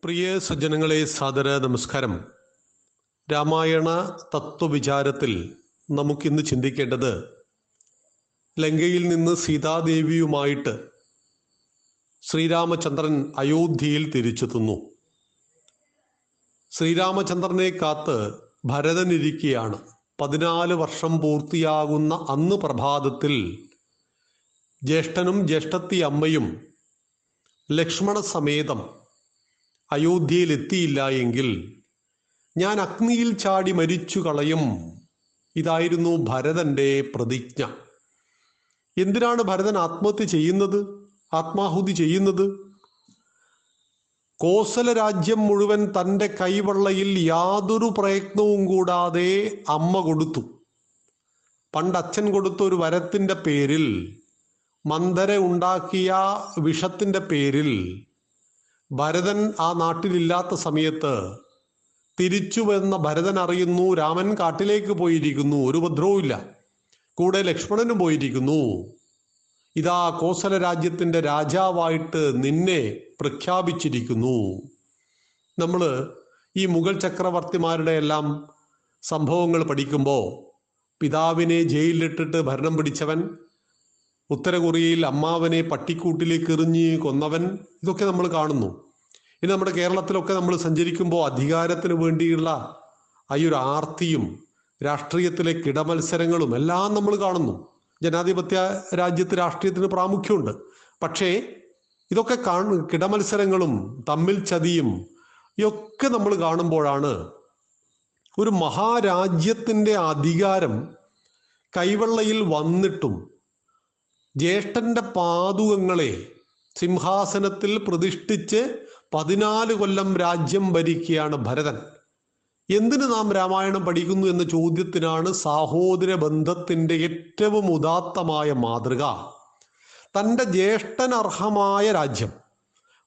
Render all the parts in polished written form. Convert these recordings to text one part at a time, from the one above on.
പ്രിയ സജ്ജനങ്ങളെ, സാദര നമസ്കാരം. രാമായണ തത്വവിചാരത്തിൽ നമുക്കിന്ന് ചിന്തിക്കേണ്ടത് ലങ്കയിൽ നിന്ന് സീതാദേവിയുമായിട്ട് ശ്രീരാമചന്ദ്രൻ അയോധ്യയിൽ തിരിച്ചെത്തുന്നു. ശ്രീരാമചന്ദ്രനെ കാത്ത് ഭരതനിരിക്കുകയാണ്. 14 വർഷം പൂർത്തിയാകുന്ന അന്ന് പ്രഭാതത്തിൽ ജ്യേഷ്ഠനും ജ്യേഷ്ഠത്തി അമ്മയും ലക്ഷ്മണ സമേതം അയോധ്യയിൽ എത്തിയില്ല എങ്കിൽ ഞാൻ അഗ്നിയിൽ ചാടി മരിച്ചു കളയും. ഇതായിരുന്നു ഭരതന്റെ പ്രതിജ്ഞ. എന്തിനാണ് ഭരതൻ ആത്മഹത്യ ചെയ്യുന്നത്, ആത്മാഹുതി ചെയ്യുന്നത്? കോസല രാജ്യം മുഴുവൻ തൻ്റെ കൈവെള്ളയിൽ യാതൊരു പ്രയത്നവും കൂടാതെ അമ്മ കൊടുത്തു. പണ്ട് അച്ഛൻ കൊടുത്ത ഒരു വരത്തിൻ്റെ പേരിൽ, മന്ദര ഉണ്ടാക്കിയ വിഷത്തിൻ്റെ പേരിൽ ഭരതൻ ആ നാട്ടിലില്ലാത്ത സമയത്ത് തിരിച്ചു വന്ന ഭരതൻ അറിയുന്നു രാമൻ കാട്ടിലേക്ക് പോയിരിക്കുന്നു, ഒരു ഉപദ്രവവും ഇല്ല, കൂടെ ലക്ഷ്മണനും പോയിരിക്കുന്നു. ഇതാ കോസല രാജ്യത്തിൻ്റെ രാജാവായിട്ട് നിന്നെ പ്രഖ്യാപിച്ചിരിക്കുന്നു. നമ്മൾ ഈ മുഗൾ ചക്രവർത്തിമാരുടെ എല്ലാം സംഭവങ്ങൾ പഠിക്കുമ്പോൾ പിതാവിനെ ജയിലിലിട്ടിട്ട് ഭരണം പിടിച്ചവൻ, ഉത്തര കൊറിയയിൽ അമ്മാവനെ പട്ടിക്കൂട്ടിലേക്ക് എറിഞ്ഞ് കൊന്നവൻ, ഇതൊക്കെ നമ്മൾ കാണുന്നു. ഇനി നമ്മുടെ കേരളത്തിലൊക്കെ നമ്മൾ സഞ്ചരിക്കുമ്പോൾ അധികാരത്തിന് വേണ്ടിയുള്ള ഈ ഒരു ആർത്തിയും രാഷ്ട്രീയത്തിലെ കിടമത്സരങ്ങളും എല്ലാം നമ്മൾ കാണുന്നു. ജനാധിപത്യ രാജ്യത്ത് രാഷ്ട്രീയത്തിന് പ്രാമുഖ്യമുണ്ട്. പക്ഷേ ഇതൊക്കെ കിടമത്സരങ്ങളും തമ്മിൽ ചതിയും ഇതൊക്കെ നമ്മൾ കാണുമ്പോഴാണ് ഒരു മഹാരാജ്യത്തിൻ്റെ അധികാരം കൈവെള്ളയിൽ വന്നിട്ടും ജ്യേഷ്ഠന്റെ പാദുകങ്ങളെ സിംഹാസനത്തിൽ പ്രതിഷ്ഠിച്ച് 14 കൊല്ലം രാജ്യം ഭരിക്കുകയാണ് ഭരതൻ. എന്തിന് നാം രാമായണം പഠിക്കുന്നു എന്ന ചോദ്യത്തിനാണ് സാഹോദര ബന്ധത്തിൻ്റെ ഏറ്റവും ഉദാത്തമായ മാതൃക. തൻ്റെ ജ്യേഷ്ഠനർഹമായ രാജ്യം,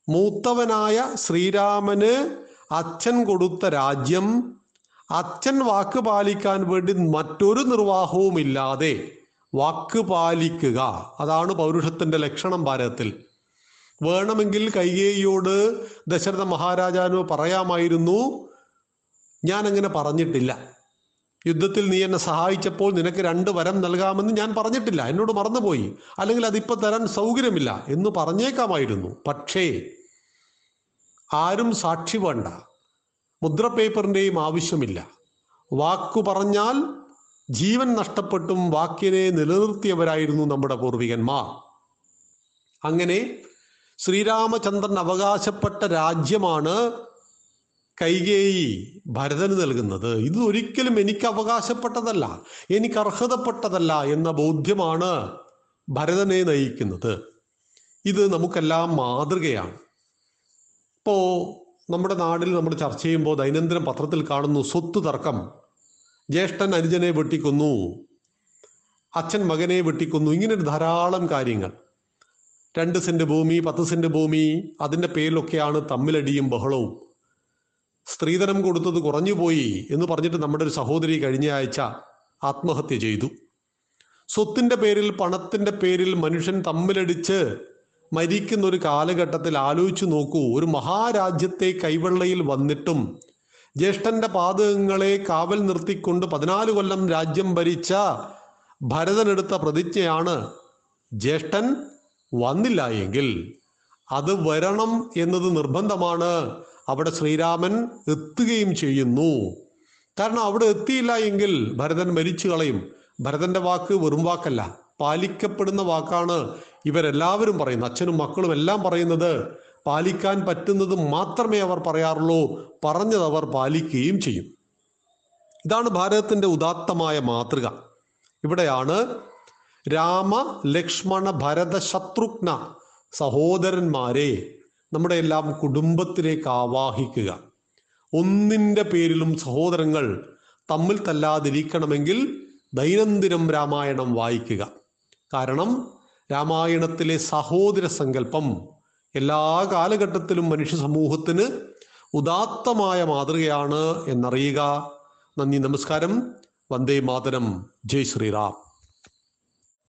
മൂത്തവനായ ശ്രീരാമന് അച്ഛൻ കൊടുത്ത രാജ്യം, അച്ഛൻ വാക്ക് പാലിക്കാൻ വേണ്ടി മറ്റൊരു നിർവാഹവുമില്ലാതെ വാക്ക് പാലിക്കുക, അതാണ് പൗരുഷത്തിന്റെ ലക്ഷണം ഭാരതത്തിൽ. വേണമെങ്കിൽ കൈകേയിയോട് ദശരഥ മഹാരാജാവിന് പറയാമായിരുന്നു, ഞാൻ അങ്ങനെ പറഞ്ഞിട്ടില്ല, യുദ്ധത്തിൽ നീ എന്നെ സഹായിച്ചപ്പോൾ നിനക്ക് 2 വരം നൽകാമെന്ന് ഞാൻ പറഞ്ഞിട്ടില്ല, എന്നോട് മറന്നുപോയി, അല്ലെങ്കിൽ അതിപ്പോൾ തരാൻ സൗകര്യമില്ല എന്ന് പറഞ്ഞേക്കാമായിരുന്നു. പക്ഷേ ആരും സാക്ഷി വേണ്ട, മുദ്രപേപ്പറിൻ്റെയും ആവശ്യമില്ല. വാക്കു പറഞ്ഞാൽ ജീവൻ നഷ്ടപ്പെട്ടും വാക്കിനെ നിലനിർത്തിയവരായിരുന്നു നമ്മുടെ പൂർവികന്മാർ. അങ്ങനെ ശ്രീരാമചന്ദ്രൻ അവകാശപ്പെട്ട രാജ്യമാണ് കൈകേയി ഭരതന് നൽകുന്നത്. ഇത് ഒരിക്കലും എനിക്ക് അവകാശപ്പെട്ടതല്ല, എനിക്ക് അർഹതപ്പെട്ടതല്ല എന്ന ബോധ്യമാണ് ഭരതനെ നയിക്കുന്നത്. ഇത് നമുക്കെല്ലാം മാതൃകയാണ്. ഇപ്പോൾ നമ്മുടെ നാട്ടിൽ നമ്മൾ ചർച്ച ചെയ്യുമ്പോൾ ദൈനംദിന പത്രത്തിൽ കാണുന്നു സ്വത്ത് തർക്കം. ജ്യേഷ്ഠൻ അനുജനെ വെട്ടിക്കൊന്നു, അച്ഛൻ മകനെ വെട്ടിക്കൊന്നു, ഇങ്ങനെ ധാരാളം കാര്യങ്ങൾ. 2 സെന്റ് ഭൂമി, 10 സെന്റ് ഭൂമി, അതിൻ്റെ പേരിലൊക്കെയാണ് തമ്മിലടിയും ബഹളവും. സ്ത്രീധനം കൊടുത്തത് കുറഞ്ഞുപോയി എന്ന് പറഞ്ഞിട്ട് നമ്മുടെ ഒരു സഹോദരി കഴിഞ്ഞ ആഴ്ച ആത്മഹത്യ ചെയ്തു. സ്വത്തിൻ്റെ പേരിൽ, പണത്തിൻ്റെ പേരിൽ മനുഷ്യൻ തമ്മിലടിച്ച് മരിക്കുന്ന ഒരു കാലഘട്ടത്തിൽ ആലോചിച്ചു നോക്കൂ. ഒരു മഹാരാജ്യത്തെ കൈവെള്ളയിൽ വന്നിട്ടും ജ്യേഷ്ഠന്റെ പാദങ്ങളെ കാവൽ നിർത്തിക്കൊണ്ട് 14 കൊല്ലം രാജ്യം ഭരിച്ച ഭരതനെടുത്ത പ്രതിജ്ഞയാണ്, ജ്യേഷ്ഠൻ വന്നില്ല എങ്കിൽ അത് വരണം എന്നത് നിർബന്ധമാണ്. അവിടെ ശ്രീരാമൻ എത്തുകയും ചെയ്യുന്നു. കാരണം അവിടെ എത്തിയില്ല എങ്കിൽ ഭരതൻ മരിച്ചു കളയും. ഭരതന്റെ വാക്ക് വെറും വാക്കല്ല, പാലിക്കപ്പെടുന്ന വാക്കാണ്. ഇവരെല്ലാവരും പറയുന്നത്, അച്ഛനും മക്കളും എല്ലാം പറയുന്നത്, പാലിക്കാൻ പറ്റുന്നത് മാത്രമേ അവർ പറയാറുള്ളൂ, പറഞ്ഞത് അവർ പാലിക്കുകയും ചെയ്യും. ഇതാണ് ഭാരതത്തിന്റെ ഉദാത്തമായ മാതൃക. ഇവിടെയാണ് രാമ ലക്ഷ്മണ ഭരത ശത്രുഘ്ന സഹോദരന്മാരെ നമ്മുടെ എല്ലാം കുടുംബത്തിലേക്ക് ആവാഹിക്കുക. ഒന്നിൻ്റെ പേരിലും സഹോദരങ്ങൾ തമ്മിൽ തല്ലാതിരിക്കണമെങ്കിൽ ദൈനംദിനം രാമായണം വായിക്കുക. കാരണം രാമായണത്തിലെ സഹോദര സങ്കല്പം എല്ലാ കാലഘട്ടത്തിലും മനുഷ്യ സമൂഹത്തിന് ഉദാത്തമായ മാതൃകയാണ് എന്നറിയുക. നന്ദി, നമസ്കാരം. വന്ദേ മാതരം. ജയ് ശ്രീറാം.